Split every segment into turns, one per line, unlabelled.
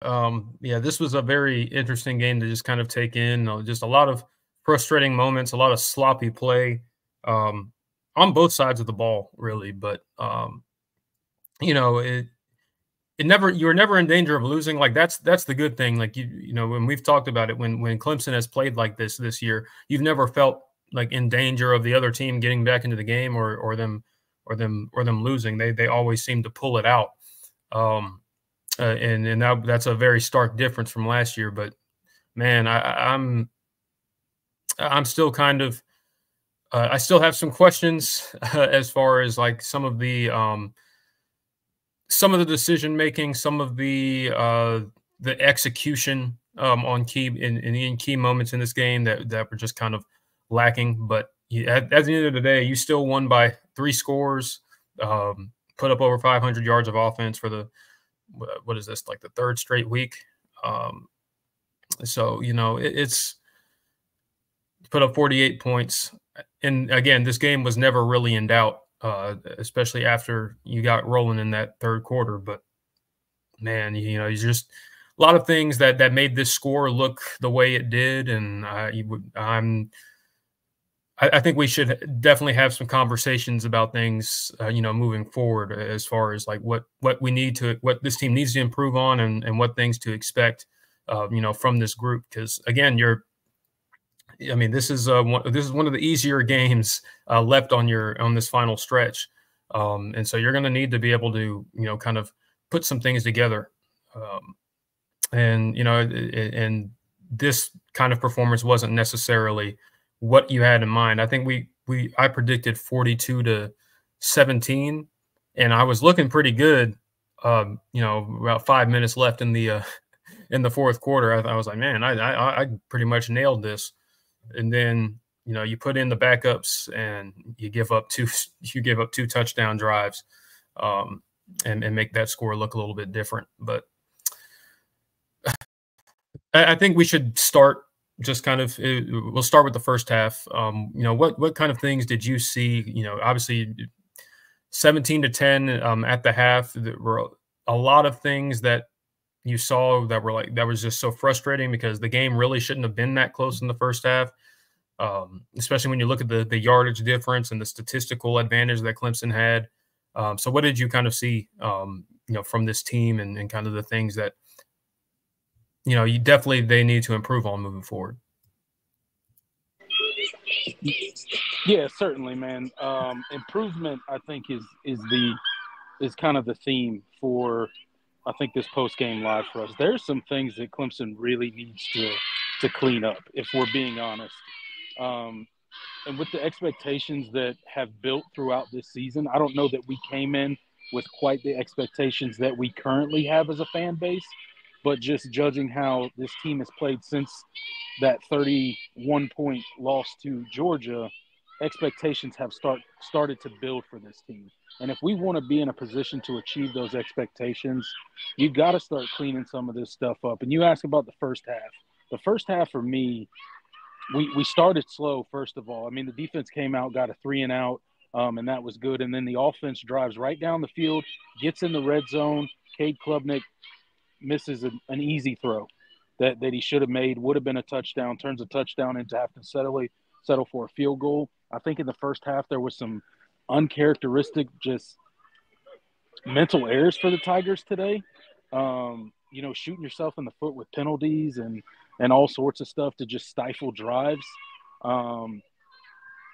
Yeah, this was a very interesting game to just kind of take in. Just a lot of frustrating moments, a lot of sloppy play um, on both sides of the ball, really. But you know, it never you were never in danger of losing. Like that's the good thing. Like when we've talked about it, when Clemson has played like this year, you've never felt like in danger of the other team getting back into the game or them losing. They always seem to pull it out. Um, and that's a very stark difference from last year. But man, I'm still kind of I still have some questions as far as like some of the decision making, some of the execution on in key moments in this game that were just kind of lacking. But at the end of the day, you still won by 3 scores, put up over 500 yards of offense for the what is this, like the third straight week. Um, so it's put up 48 points, and again, this game was never really in doubt, especially after you got rolling in that third quarter. But man, it's just a lot of things that made this score look the way it did, and I think we should definitely have some conversations about things, moving forward as far as like what this team needs to improve on and what things to expect, from this group. Because again, this is one of the easier games left on this final stretch, and so you're going to need to be able to kind of put some things together, and this kind of performance wasn't necessarily what you had in mind. I think I predicted 42-17, and I was looking pretty good. About 5 minutes left in the fourth quarter. I was like, man, I pretty much nailed this. And then you put in the backups and you give up two touchdown drives, and make that score look a little bit different. But I think we should start just kind of we'll start with the first half. What kind of things did you see? Obviously 17-10 at the half. There were a lot of things that you saw that was just so frustrating because the game really shouldn't have been that close in the first half. Especially when you look at the yardage difference and the statistical advantage that Clemson had. So what did you kind of see, from this team and kind of the things that, they need to improve on moving forward?
Yeah, certainly, man. Improvement, I think, is kind of the theme for, I think, this post game live for us. There's some things that Clemson really needs to clean up, if we're being honest. And with the expectations that have built throughout this season, I don't know that we came in with quite the expectations that we currently have as a fan base. But just judging how this team has played since that 31-point loss to Georgia, expectations have started to build for this team. And if we want to be in a position to achieve those expectations, you've got to start cleaning some of this stuff up. And you ask about the first half. The first half for me, we started slow, first of all. I mean, the defense came out, got a 3-and-out, and that was good. And then the offense drives right down the field, gets in the red zone. Cade Klubnik misses an easy throw that he should have made, would have been a touchdown, turns a touchdown into having to settle for a field goal. I think in the first half there was some uncharacteristic just mental errors for the Tigers today. Shooting yourself in the foot with penalties and all sorts of stuff to just stifle drives. So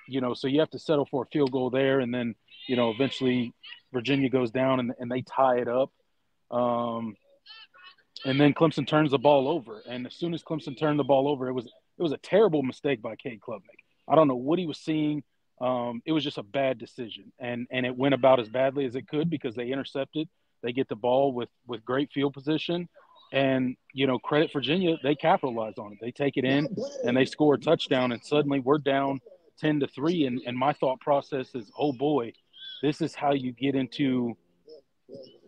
you have to settle for a field goal there, and then, eventually Virginia goes down and they tie it up. And then Clemson turns the ball over. And as soon as Clemson turned the ball over, it was a terrible mistake by Cade Klubnik. I don't know what he was seeing. It was just a bad decision. And it went about as badly as it could because they intercepted. They get the ball with great field position. And, credit Virginia, they capitalize on it. They take it in and they score a touchdown. And suddenly we're down 10-3. And my thought process is, oh, boy, this is how you get into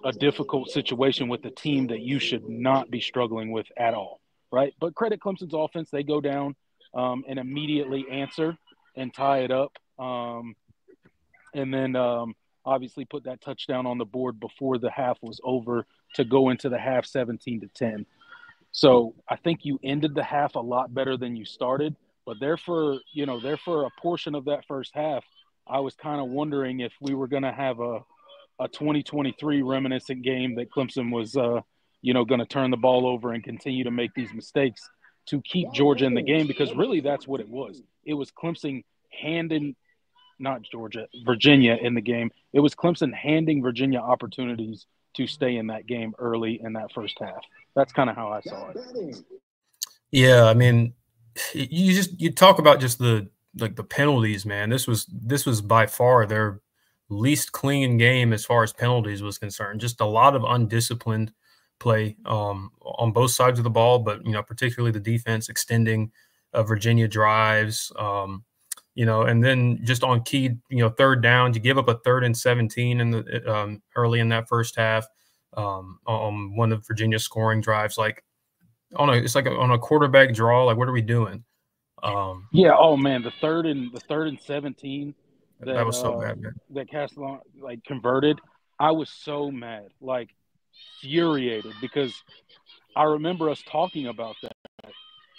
a difficult situation with a team that you should not be struggling with at all, right? But credit Clemson's offense. They go down and immediately answer and tie it up. And then obviously put that touchdown on the board before the half was over to go into the half 17-10. So I think you ended the half a lot better than you started. But there for a portion of that first half, I was kind of wondering if we were going to have a 2023 reminiscent game that Clemson was, going to turn the ball over and continue to make these mistakes to keep Georgia in the game, because really that's what it was. It was Clemson handing – not Georgia, Virginia in the game. It was Clemson handing Virginia opportunities to stay in that game early in that first half. That's kind of how I saw it.
Yeah, I mean, you talk about just the penalties, man. This was by far their least clean game as far as penalties was concerned. Just a lot of undisciplined play on both sides of the ball, but particularly the defense extending Virginia drives. And then just on key, third down, you give up a 3rd and 17 in the early in that first half on one of Virginia's scoring drives. Like it's like on a quarterback draw. Like, what are we doing?
Yeah. Oh man, the third and 17
that was so bad, man.
That Castellon converted. I was so mad, infuriated, because I remember us talking about that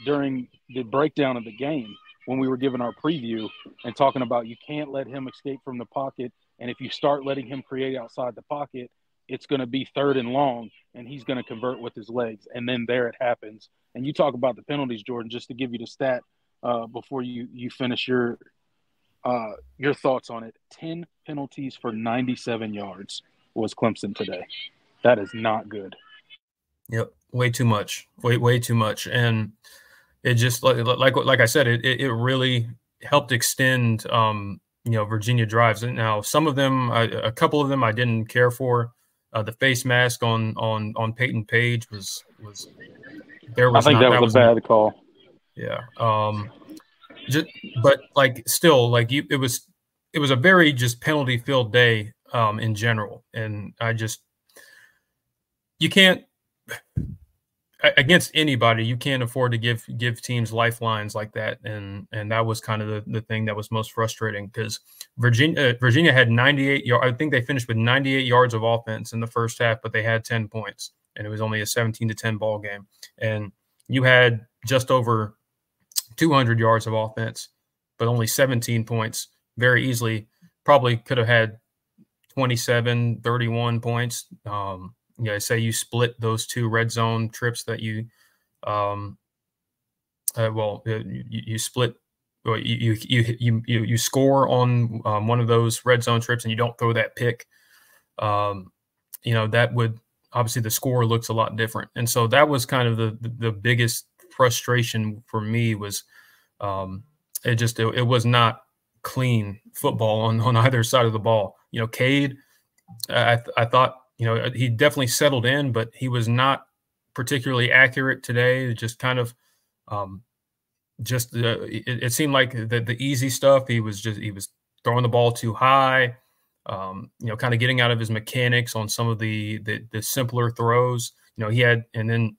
during the breakdown of the game, when we were giving our preview and talking about you can't let him escape from the pocket. And if you start letting him create outside the pocket, it's going to be 3rd and long, and he's going to convert with his legs. And then there it happens. And you talk about the penalties, Jordan, just to give you the stat before you finish your thoughts on it. 10 penalties for 97 yards was Clemson today. That is not good.
Yep. Way too much. Way too much. And it just like I said, it really helped extend Virginia drives. And now some of them, a couple of them, I didn't care for. The face mask on Peyton Page was there was.
I think that was a bad call.
Yeah. But still, it was a very just penalty filled day in general, and you can't. Against anybody, you can't afford to give teams lifelines like that, and that was kind of the thing that was most frustrating, because Virginia had 98 yards. I think they finished with 98 yards of offense in the first half, but they had 10 points, and it was only a 17-10 ball game. And you had just over 200 yards of offense, but only 17 points. Very easily, probably could have had 27, 31 points. Say you split those 2 red zone trips that you split, or you score on one of those red zone trips and you don't throw that pick. That would obviously, the score looks a lot different. And so that was kind of the biggest frustration for me, was it was not clean football on either side of the ball. Cade, I thought, he definitely settled in, but he was not particularly accurate today. Just kind of, it seemed like the easy stuff. He was throwing the ball too high. Kind of getting out of his mechanics on some of the simpler throws. And then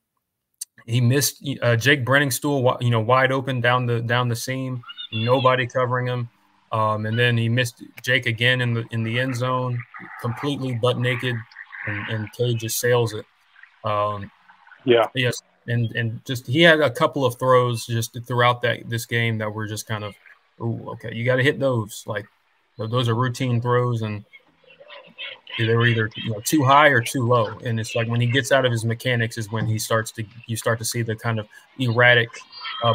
he missed Jake Brenningstool, wide open down the seam, nobody covering him. And then he missed Jake again in the end zone, completely butt naked. And Cade just sails it. Yes, and just he had a couple of throws just throughout this game that were just kind of, okay, you got to hit those. Like, those are routine throws, and they were either too high or too low. And it's like when he gets out of his mechanics is when you start to see the kind of erratic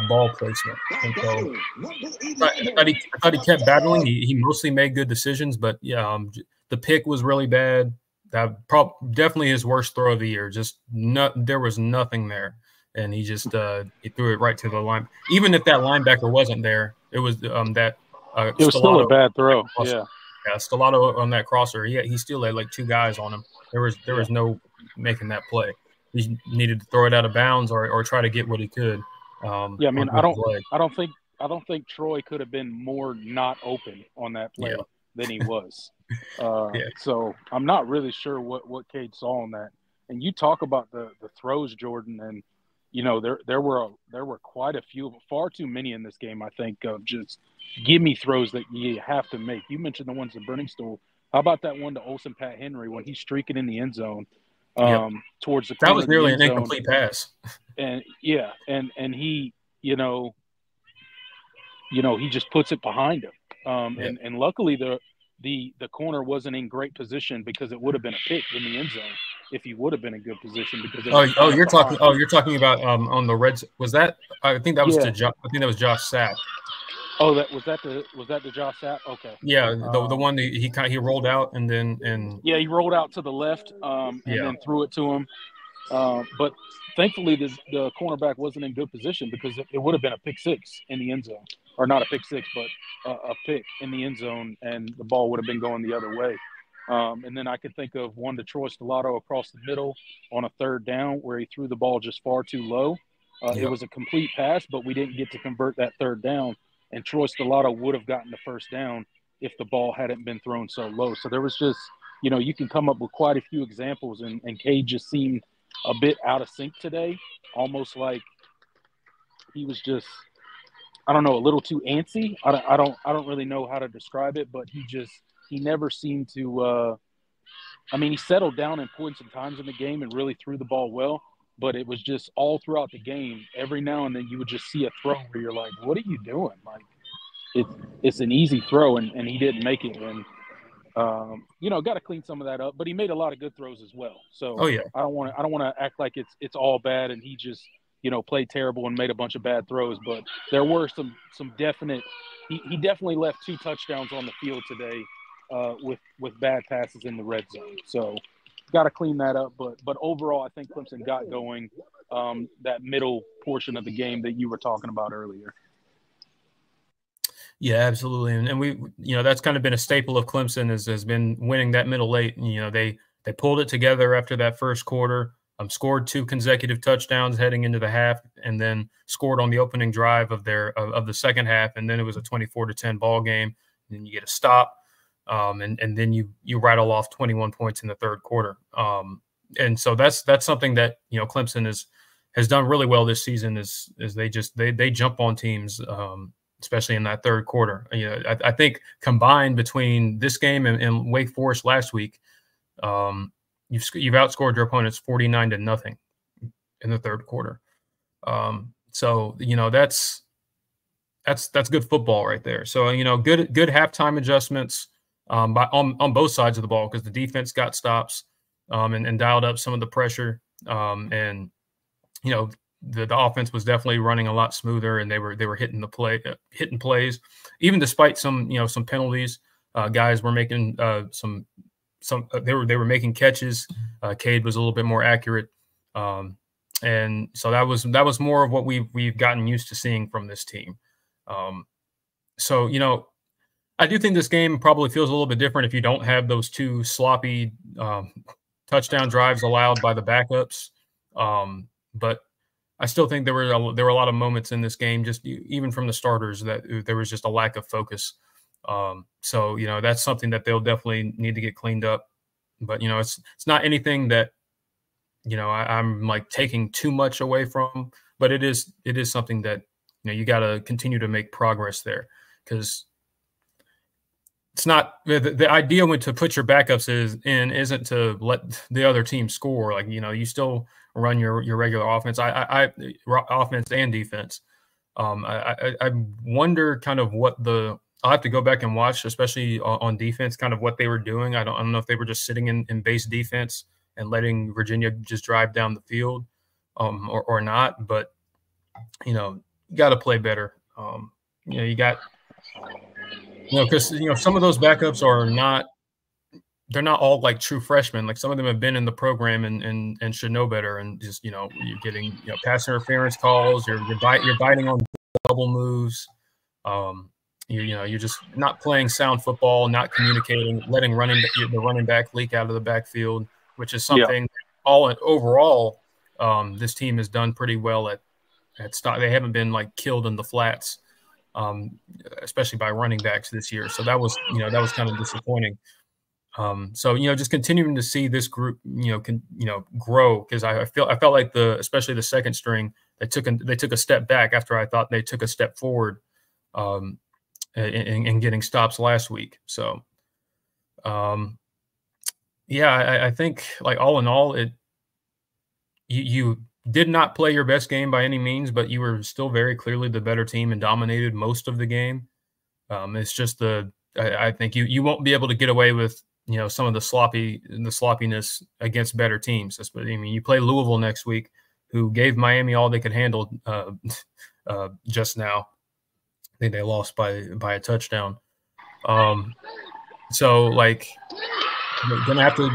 ball placement. And so I thought he kept battling. He mostly made good decisions, but the pick was really bad. That definitely his worst throw of the year. There was nothing there, and he just he threw it right to the line. Even if that linebacker wasn't there, it was that.
It was still a bad throw.
Yeah, Stellato on that crosser. He still had like 2 guys on him. There was no making that play. He needed to throw it out of bounds or try to get what he could.
I mean, I don't think Troy could have been more not open on that play than he was. So I'm not really sure what Cade saw on that. And you talk about the throws, Jordan, and there were quite a few, far too many in this game, I think, of just give me throws that you have to make. You mentioned the ones to Brenningstool. How about that one to Olsen Pat Henry when he's streaking in the end zone? towards the
That
corner
was
of the
nearly
end
an
zone.
incomplete pass.
And yeah, and he, you know, he just puts it behind him. And luckily the corner wasn't in great position, because it would have been a pick in the end zone if he would have been in good position, because it was
you're talking. Oh, you're talking about on the Reds. Was that? I think that was I think that was Josh Sapp.
Oh, was that the Josh Sapp? Okay.
Yeah, the one that he rolled out and
he rolled out to the left and then threw it to him. But thankfully, the cornerback wasn't in good position, because it would have been a pick six in the end zone, or not a pick six, but a pick in the end zone, and the ball would have been going the other way. And then I could think of one to Troy Stellato across the middle on a third down, where he threw the ball just far too low. It was a complete pass, but we didn't get to convert that third down. And Troy Stellato would have gotten the first down if the ball hadn't been thrown so low. So there was just, you can come up with quite a few examples, and Cade just seemed a bit out of sync today, almost like he was just, I don't know, a little too antsy. I don't really know how to describe it, but he never seemed to. He settled down in points and times in the game and really threw the ball well, but it was just all throughout the game. Every now and then you would just see a throw where you're like, "What are you doing?" Like it's an easy throw, and he didn't make it. And got to clean some of that up, but he made a lot of good throws as well. So I don't want to act like it's all bad and he just played terrible and made a bunch of bad throws. But there were some definite. He definitely left 2 touchdowns on the field today with bad passes in the red zone. So got to clean that up. But overall, I think Clemson got going that middle portion of the game that you were talking about earlier.
Yeah, absolutely. And we, that's kind of been a staple of Clemson has been winning that middle late. They pulled it together after that first quarter, scored 2 consecutive touchdowns heading into the half, and then scored on the opening drive of the second half. And then it was a 24-10 ball game. And then you get a stop. And then you rattle off 21 points in the third quarter. And so that's something that, Clemson has done really well this season is they jump on teams, especially in that third quarter. I think combined between this game and Wake Forest last week, you've outscored your opponents 49-0 in the third quarter. So that's good football right there. So good halftime adjustments on both sides of the ball, because the defense got stops and dialed up some of the pressure, and the offense was definitely running a lot smoother, and they were hitting plays, even despite some penalties. Guys were making they were making catches. Cade was a little bit more accurate, and so that was more of what we've gotten used to seeing from this team. So I do think this game probably feels a little bit different if you don't have those 2 sloppy touchdown drives allowed by the backups, but I still think there were a lot of moments in this game, just even from the starters, that there was just a lack of focus. So that's something that they'll definitely need to get cleaned up. But it's not anything that I'm like taking too much away from. But it is something that you got to continue to make progress there, because it's not the idea when to put your backups isn't to let the other team score. Like you still run your regular offense. Offense and defense. I wonder kind of what I'll have to go back and watch, especially on defense, kind of what they were doing. I don't know if they were just sitting in base defense and letting Virginia just drive down the field, or not. But you got to play better. You got. Because some of those backups they're not all like true freshmen. Like some of them have been in the program and should know better. And just you're getting pass interference calls. You're biting on double moves. You're just not playing sound football, not communicating, letting the running back leak out of the backfield, which is something overall this team has done pretty well at stop. They haven't been like killed in the flats. Especially by running backs this year. So that was kind of disappointing. So just continuing to see this group grow, because I felt like especially the second string, they took a step back after I thought they took a step forward in getting stops last week. So I think like all in all, you did not play your best game by any means, but you were still very clearly the better team and dominated most of the game. It's just I think you won't be able to get away with some of the sloppiness against better teams. I mean, you play Louisville next week, who gave Miami all they could handle just now. I think they lost by a touchdown. So like you're gonna have to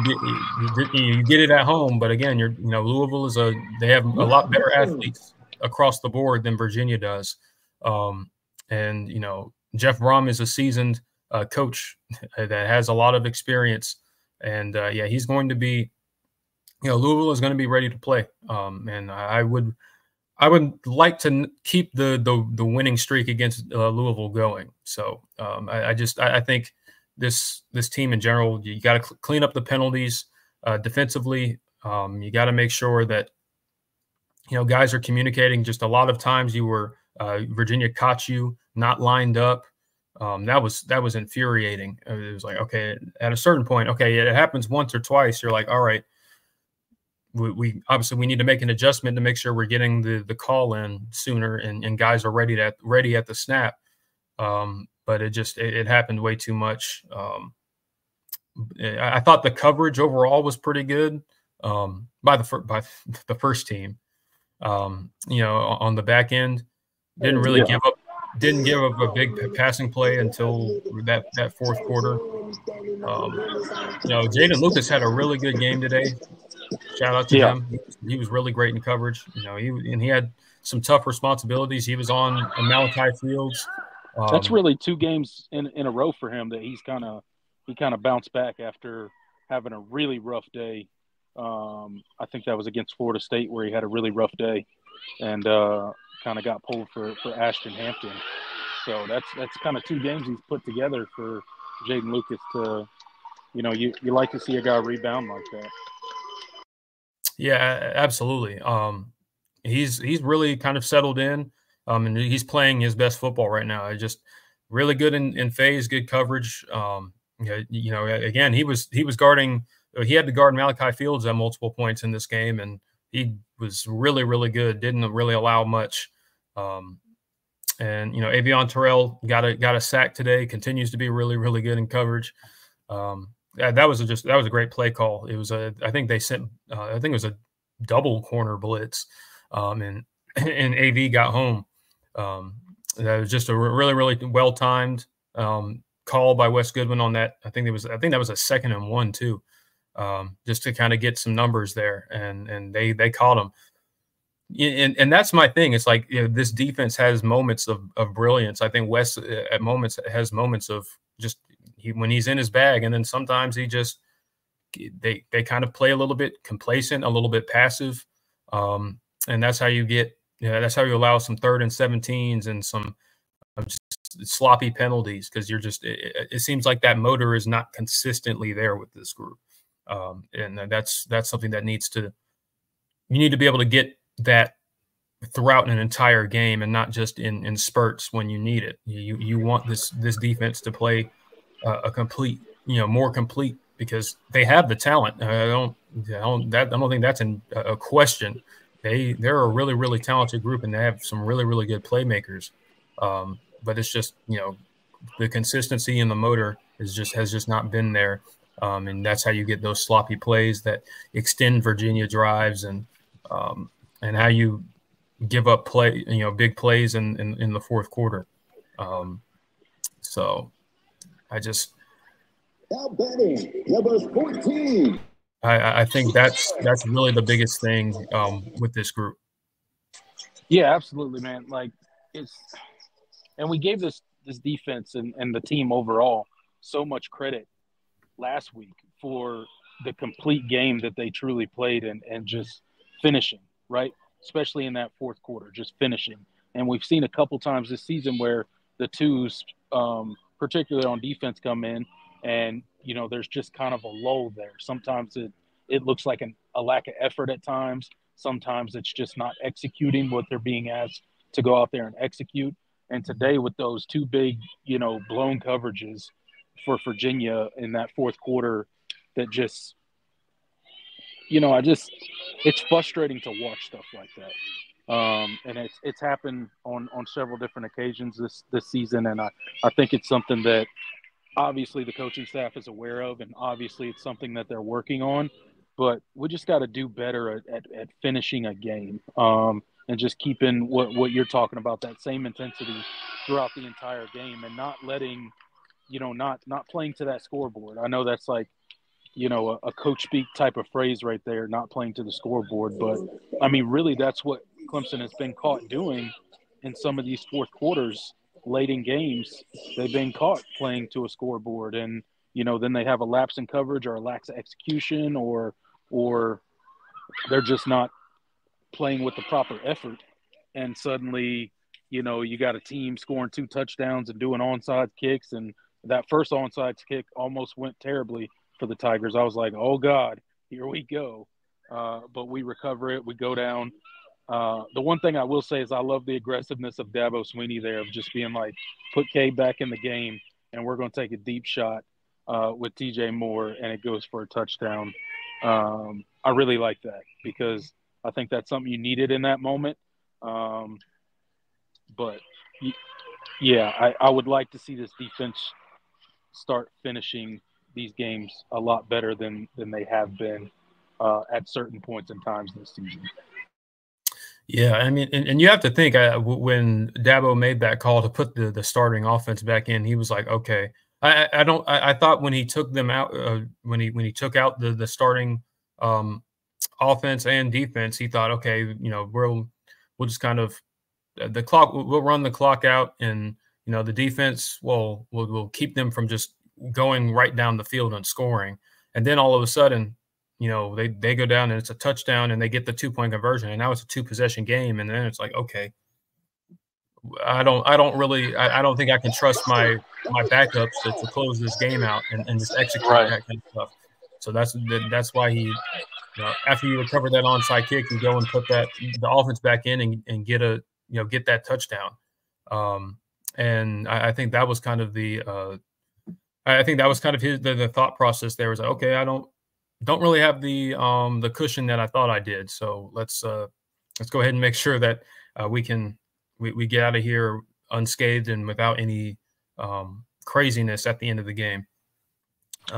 you get it at home, but again, Louisville they have a lot better athletes across the board than Virginia does, and Jeff Brom is a seasoned coach that has a lot of experience, and yeah, he's going to be, Louisville is going to be ready to play, and I would like to keep the winning streak against Louisville going. So I think this team in general, you got to clean up the penalties defensively. You got to make sure that guys are communicating. Just a lot of times Virginia caught you not lined up. That was infuriating. It was like, okay, at a certain point, okay, it happens once or twice. You're like, all right, we obviously we need to make an adjustment to make sure we're getting the call in sooner and guys are ready at the snap. But it happened way too much. I thought the coverage overall was pretty good by the first team. On the back end, didn't give up a big passing play until that fourth quarter. Jaden Lucas had a really good game today. Shout out to him. He was really great in coverage. He had some tough responsibilities. He was on Malachi Fields.
That's really 2 games in a row for him that he kind of bounced back after having a really rough day. I think that was against Florida State where he had a really rough day and kind of got pulled for Ashton Hampton. So that's kind of 2 games he's put together for Jaden Lucas to, you like to see a guy rebound like that.
Yeah, absolutely. He's really kind of settled in, and he's playing his best football right now. Just really good in phase, good coverage. Again, he was guarding. He had to guard Malachi Fields at multiple points in this game, and he was really, really good. Didn't really allow much. And Avion Terrell got a sack today. Continues to be really, really good in coverage. That was a great play call. It was I think it was a double corner blitz, and AV got home. That was just a really, really well timed call by Wes Goodwin on that. I think that was a 2nd and 1 too, just to kind of get some numbers there, and they caught him. And that's my thing. It's like this defense has moments of brilliance. I think Wes at moments has moments of just when he's in his bag, and then sometimes they kind of play a little bit complacent, a little bit passive, and that's how you get that's how you allow some 3rd and 17s and some sloppy penalties because it seems like that motor is not consistently there with this group, and that's something that you need to be able to get that throughout an entire game and not just in spurts when you need it. You want this defense to play a complete, more complete because they have the talent. I don't think that's a question. They're a really, really talented group and they have some really, really good playmakers. But it's just, the consistency in the motor has just not been there. And that's how you get those sloppy plays that extend Virginia drives and how you give up big plays in the fourth quarter. So
now batting, number 14.
I think that's really the biggest thing with this group.
Yeah, absolutely, man. And we gave this defense and the team overall so much credit last week for the complete game that they truly played and just finishing, right? Especially in that fourth quarter, just finishing. And we've seen a couple times this season where the twos, particularly on defense, come in and, there's just kind of a lull there. Sometimes it looks like a lack of effort at times. Sometimes it's just not executing what they're being asked to go out there and execute. And today with those 2 big, blown coverages for Virginia in that fourth quarter that just it's frustrating to watch stuff like that. And it's happened on several different occasions this season, and I think it's something that obviously the coaching staff is aware of, and obviously it's something that they're working on. But we just got to do better at finishing a game, and just keeping what you're talking about, that same intensity throughout the entire game, and not letting, not playing to that scoreboard. I know that's like, a coach speak type of phrase right there, not playing to the scoreboard. But, I mean, really that's what Clemson has been caught doing in some of these fourth quarters late in games. They've been caught playing to a scoreboard, and, then they have a lapse in coverage or a lax execution, or they're just not playing with the proper effort. And suddenly, you got a team scoring 2 touchdowns and doing onside kicks. And that first onside kick almost went terribly for the Tigers. I was like, oh God, here we go. But we recover it. We go down. The one thing I will say is I love the aggressiveness of Dabo Swinney there, of just being like, put K back in the game, and we're going to take a deep shot with TJ Moore, and it goes for a touchdown. I really like that, because I think that's something you needed in that moment. But, yeah, I would like to see this defense start finishing these games a lot better than they have been at certain points in times this season.
Yeah, I mean, and you have to think, when Dabo made that call to put the starting offense back in, he was like, okay. I thought when he took them out, when he took out the starting offense and defense, he thought, okay, we'll just kind of we'll run the clock out, and the defense will keep them from just going right down the field and scoring. And then all of a sudden, they go down and it's a touchdown, and they get the 2-point conversion, and now it's a 2-possession game. And then it's like, okay, I don't think I can trust my backups to close this game out and just execute that kind of stuff. So that's why he, after you recover that onside kick, you go and put the offense back in and get that touchdown. And I think that was kind of the the thought process there. Was like, okay, I don't really have the cushion that I thought I did. So let's go ahead and make sure that we get out of here unscathed and without any craziness at the end of the game.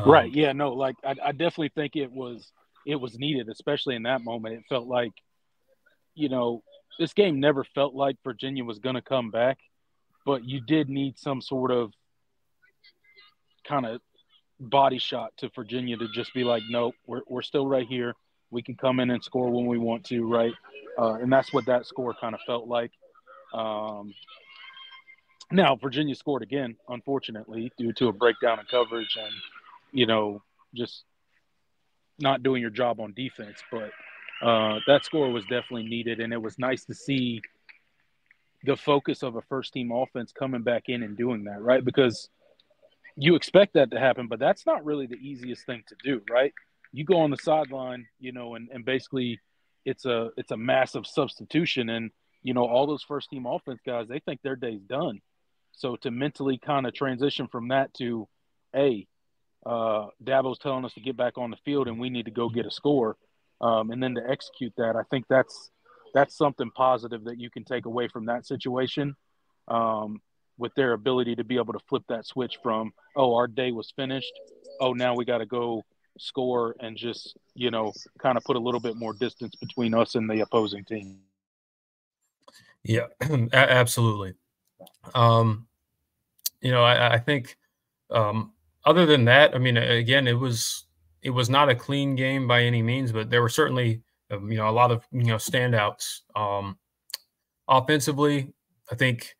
Right. Yeah. No. Like I definitely think it was needed, especially in that moment. It felt like, this game never felt like Virginia was going to come back, but you did need some sort of kind of body shot to Virginia to just be like, nope, we're still right here. We can come in and score when we want to, right? And that's what that score kind of felt like. Now Virginia scored again, unfortunately, due to a breakdown in coverage and, just not doing your job on defense. But that score was definitely needed, and it was nice to see the focus of a first-team offense coming back in and doing that, right? Because you expect that to happen, but that's not really the easiest thing to do, right? You go on the sideline, and basically it's a massive substitution, and, all those first-team offense guys, they think their day's done. So to mentally kind of transition from that to, hey, Dabo's telling us to get back on the field and we need to go get a score, and then to execute that, I think that's something positive that you can take away from that situation, with their ability to be able to flip that switch from, oh, our day was finished, oh, now we got to go score, and just, kind of put a little bit more distance between us and the opposing team.
Yeah, absolutely. I think other than that, I mean, again, it was not a clean game by any means, but there were certainly, a lot of, standouts. Offensively, I think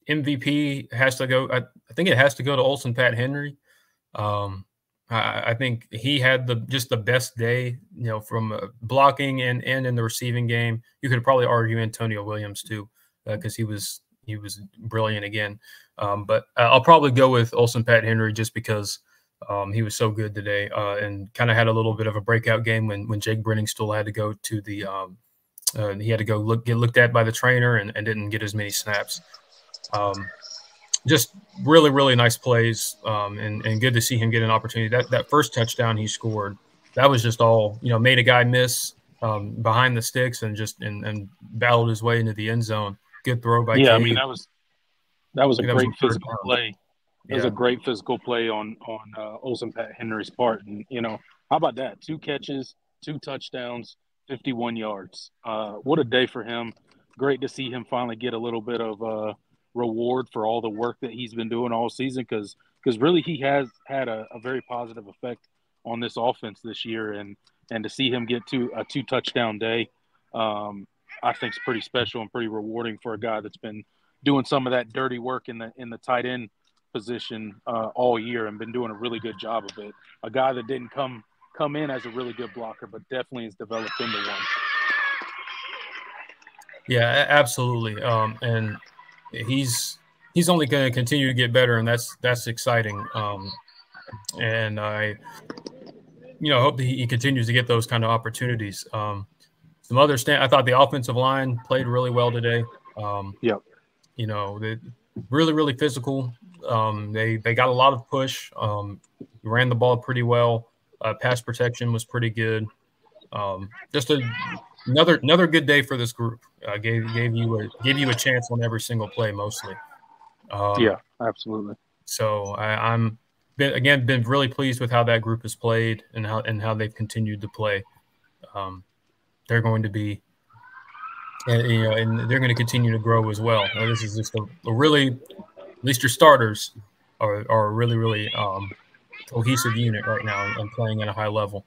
MVP has to go. I think it has to go to Olsen Pat Henry. I think he had the best day, from blocking and in the receiving game. You could probably argue Antonio Williams too, because he was brilliant again. But I'll probably go with Olsen Pat Henry just because he was so good today, and kind of had a little bit of a breakout game when Jake Brenningstool had to go to the he had to go get looked at by the trainer and didn't get as many snaps. Just really, really nice plays, and good to see him get an opportunity. That first touchdown he scored that was just all, made a guy miss behind the sticks and just and battled his way into the end zone. Good throw by
Cade.
I
mean, that was a great physical play. It was a great physical play on Olsen Pat Henry's part. And, how about that? 2 catches, 2 touchdowns, 51 yards. What a day for him. Great to see him finally get a little bit of reward for all the work that he's been doing all season, because really he has had a very positive effect on this offense this year. And to see him get to a 2 touchdown day, I think is pretty special and pretty rewarding for a guy that's been doing some of that dirty work in the tight end position all year and been doing a really good job of it. A guy that didn't come in as a really good blocker, but definitely has developed into one.
Yeah, absolutely. And he's only going to continue to get better, and that's exciting. And I, hope that he continues to get those kind of opportunities. Some other I thought the offensive line played really well today.
Yep.
They really, really physical. They got a lot of push. Ran the ball pretty well. Pass protection was pretty good. Just another good day for this group. Gave you a chance on every single play, mostly.
Yeah, absolutely.
So I'm been really pleased with how that group has played and how they've continued to play. They're going to be, and they're going to continue to grow as well. This is just a really, at least your starters are a really, really cohesive unit right now and playing at a high level.